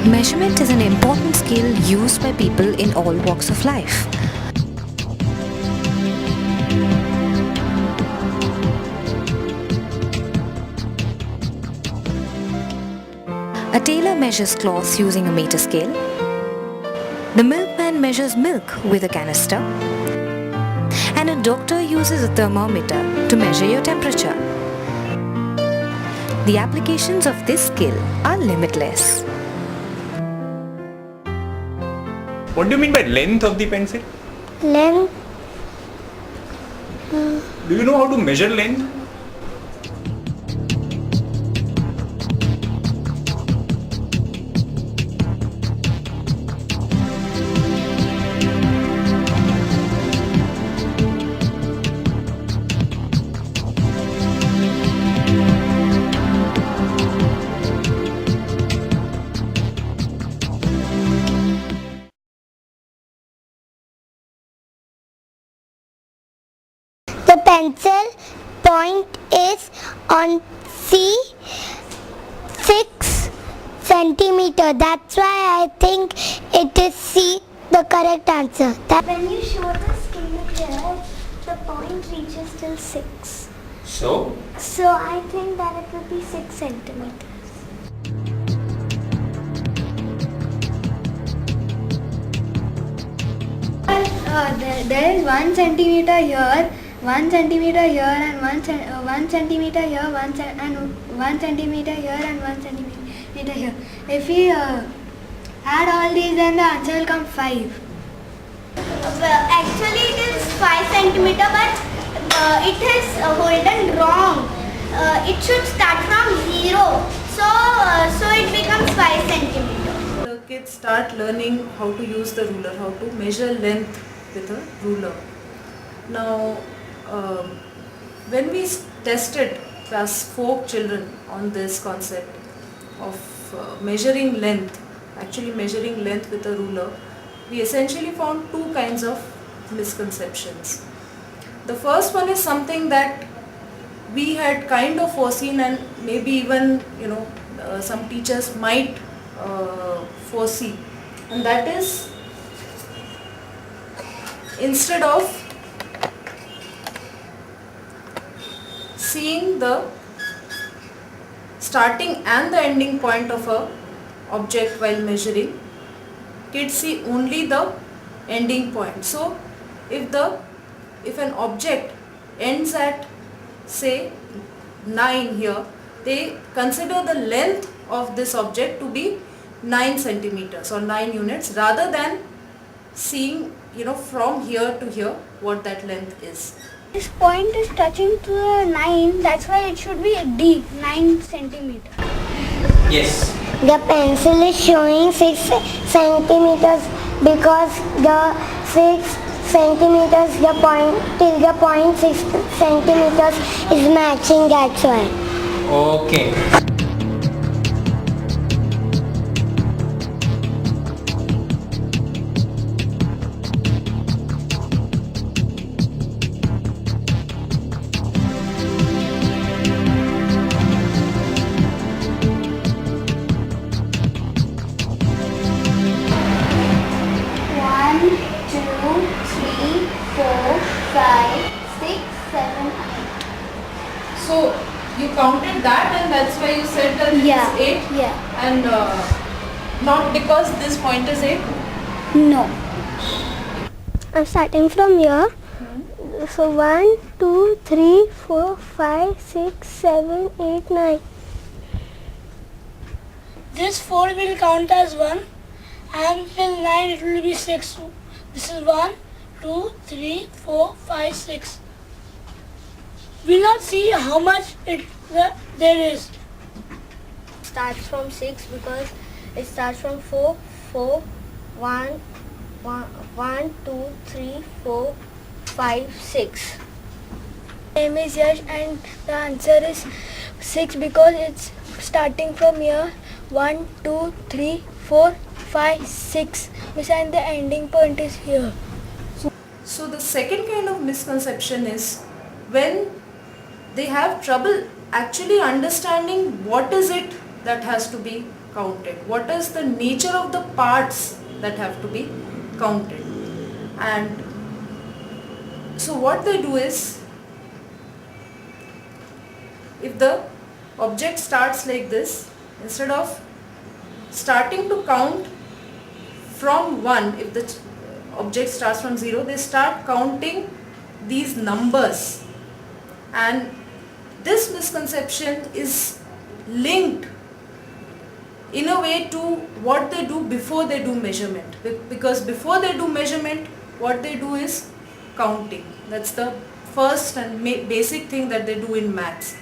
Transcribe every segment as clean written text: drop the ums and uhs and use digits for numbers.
Measurement is an important skill used by people in all walks of life. A tailor measures cloth using a meter scale. The milkman measures milk with a canister. And a doctor uses a thermometer to measure your temperature. The applications of this skill are limitless. What do you mean by length of the pencil? Length. Do you know how to measure length? The pencil point is on C6 centimeter. That's why I think it is C, the correct answer. When you show the scale here, the point reaches till 6. So? So I think that it will be 6 centimeters. There is 1 centimeter here, 1 centimeter here, and 1 centimeter here, and 1 centimeter here, and 1 centimeter here. If we add all these, then the answer will come 5. Well, actually it is 5 centimeter, but it is holden wrong. It should start from 0. So it becomes 5 centimeter. The kids start learning how to use the ruler, how to measure length with a ruler. Now, when we tested class 4 children on this concept of measuring length, actually measuring length with a ruler, we essentially found 2 kinds of misconceptions. The first one is something that we had kind of foreseen, and maybe even some teachers might foresee, and that is, instead of seeing the starting and the ending point of a object while measuring, kids see only the ending point. So if an object ends at, say, 9 here, they consider the length of this object to be 9 centimeters or 9 units, rather than seeing from here to here what that length is. This point is touching to the 9, that's why it should be D, 9 centimeter. Yes. The pencil is showing 6 centimeters because the 6 centimeters, the point till the point 6 centimeters is matching, that's why. Okay. So you counted that, and that's why you said that it is 8? Yeah. And not because this point is 8? No. I'm starting from here. So 1, 2, 3, 4, 5, 6, 7, 8, 9. This 4 will count as 1, and till 9 it will be 6. This is 1, 2, 3, 4, 5, 6. We'll not see how much there is. Starts from 6 because it starts from 4, 4, 1, 2, 3, 4, 5, 6. My name is Yash, and the answer is 6 because it's starting from here. 1, 2, 3, 4, 5, 6. And the ending point is here. So the second kind of misconception is when they have trouble actually understanding what is it that has to be counted? What is the nature of the parts that have to be counted? And so what they do is, if the object starts like this, instead of starting to count from 1, if the object starts from 0, they start counting these numbers. And this misconception is linked in a way to what they do before they do measurement. Because before they do measurement, what they do is counting. That's the first and basic thing that they do in maths.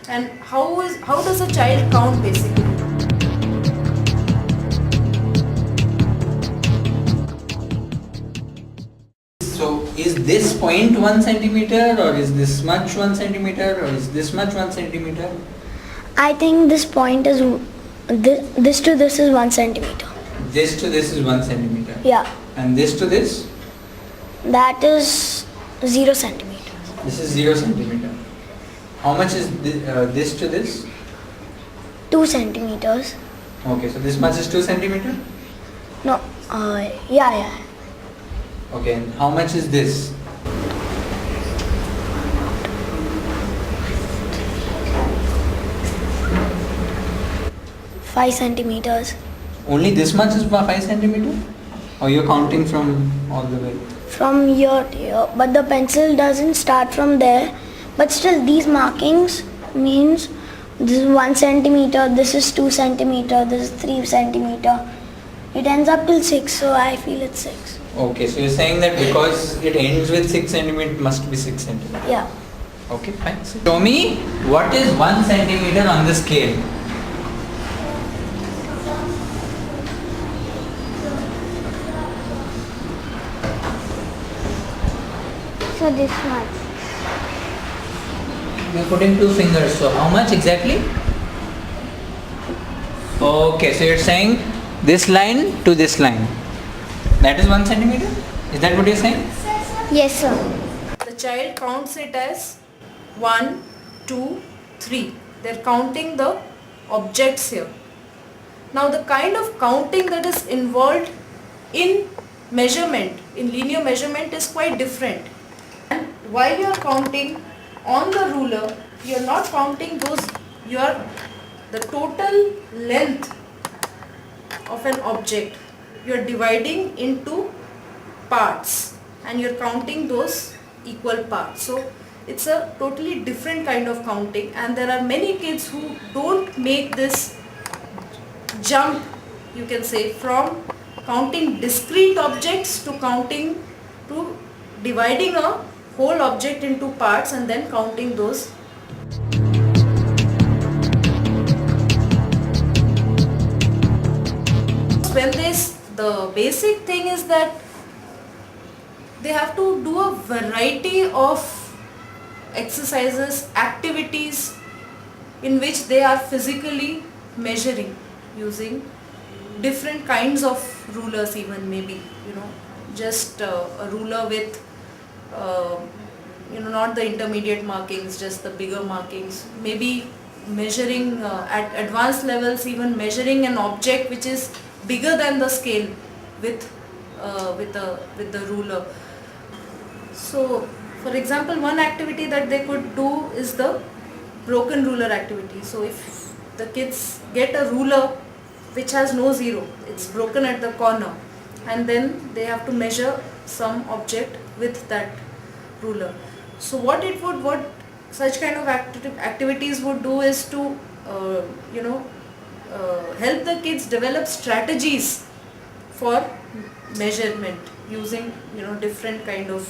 And how does a child count basically? So is this point 1 centimeter, or is this much 1 centimeter, or is this much 1 centimeter? I think this point is this to this is 1 centimeter. This to this is 1 centimeter. Yeah, And this to this? that is 0 centimeter. This is 0 centimeter. How much is this to this? 2 centimeters. Okay, so this much is 2 centimeter? No, yeah. Okay, and how much is this? Five centimeters. Only this much is 5 centimeter? Or you're counting from all the way? From here to here, but the pencil doesn't start from there. But still, these markings means this is 1 centimeter, this is 2 centimeter, this is 3 centimeter. It ends up till 6, so I feel it's 6. Okay, so you're saying that because it ends with 6 centimeter, it must be 6 centimeter. Yeah. Okay, fine. So show me what is 1 centimeter on the scale. So this much. You're putting 2 fingers, so how much exactly? Okay, so you're saying this line to this line. That is 1 centimeter? Is that what you're saying? Yes, sir. The child counts it as 1, 2, 3. They're counting the objects here. Now the kind of counting that is involved in measurement, in linear measurement, is quite different. And while you are counting on the ruler, you are not counting the total length of an object. You are dividing into parts and you are counting those equal parts. So it's a totally different kind of counting, and there are many kids who don't make this jump, you can say, from counting discrete objects to dividing a whole object into parts and then counting those. The basic thing is that they have to do a variety of exercises, activities in which they are physically measuring using different kinds of rulers, even maybe, just a ruler with not the intermediate markings, just the bigger markings, maybe measuring at advanced levels, even measuring an object which is bigger than the scale with the ruler. So for example, one activity that they could do is the broken ruler activity. So if the kids get a ruler which has no zero, it's broken at the corner, and then they have to measure some object with that ruler. So what such kind of activities would do is to help the kids develop strategies for measurement using different kind of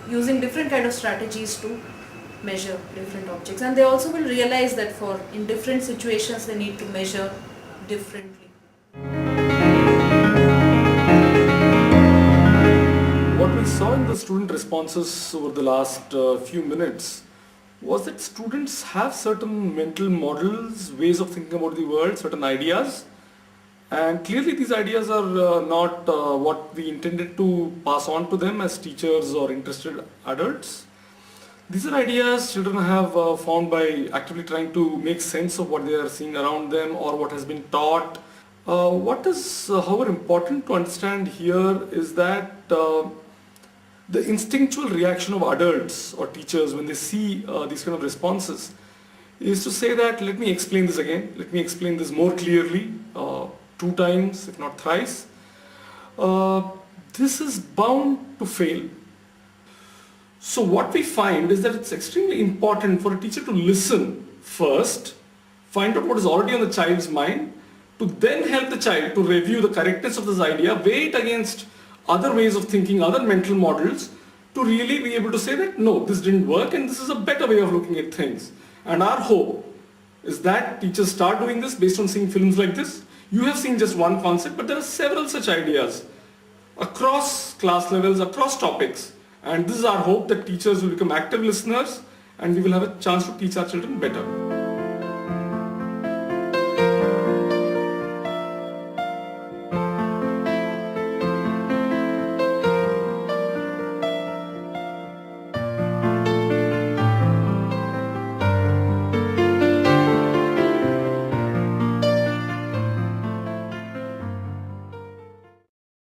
using different kind of strategies to measure different objects, and they also will realize that in different situations they need to measure differently. What we saw in the student responses over the last few minutes was that students have certain mental models, ways of thinking about the world, certain ideas, and clearly these ideas are not what we intended to pass on to them as teachers or interested adults. These are ideas children have found by actively trying to make sense of what they are seeing around them or what has been taught. What is, however, important to understand here is that the instinctual reaction of adults or teachers when they see these kind of responses is to say that let me explain this again, let me explain this more clearly, 2 times if not thrice. This is bound to fail. So what we find is that it's extremely important for a teacher to listen first, find out what is already on the child's mind, to then help the child to review the correctness of this idea, weigh it against other ways of thinking, other mental models, to really be able to say that no, this didn't work and this is a better way of looking at things. And our hope is that teachers start doing this based on seeing films like this. You have seen just one concept, but there are several such ideas across class levels, across topics. And this is our hope, that teachers will become active listeners and we will have a chance to teach our children better.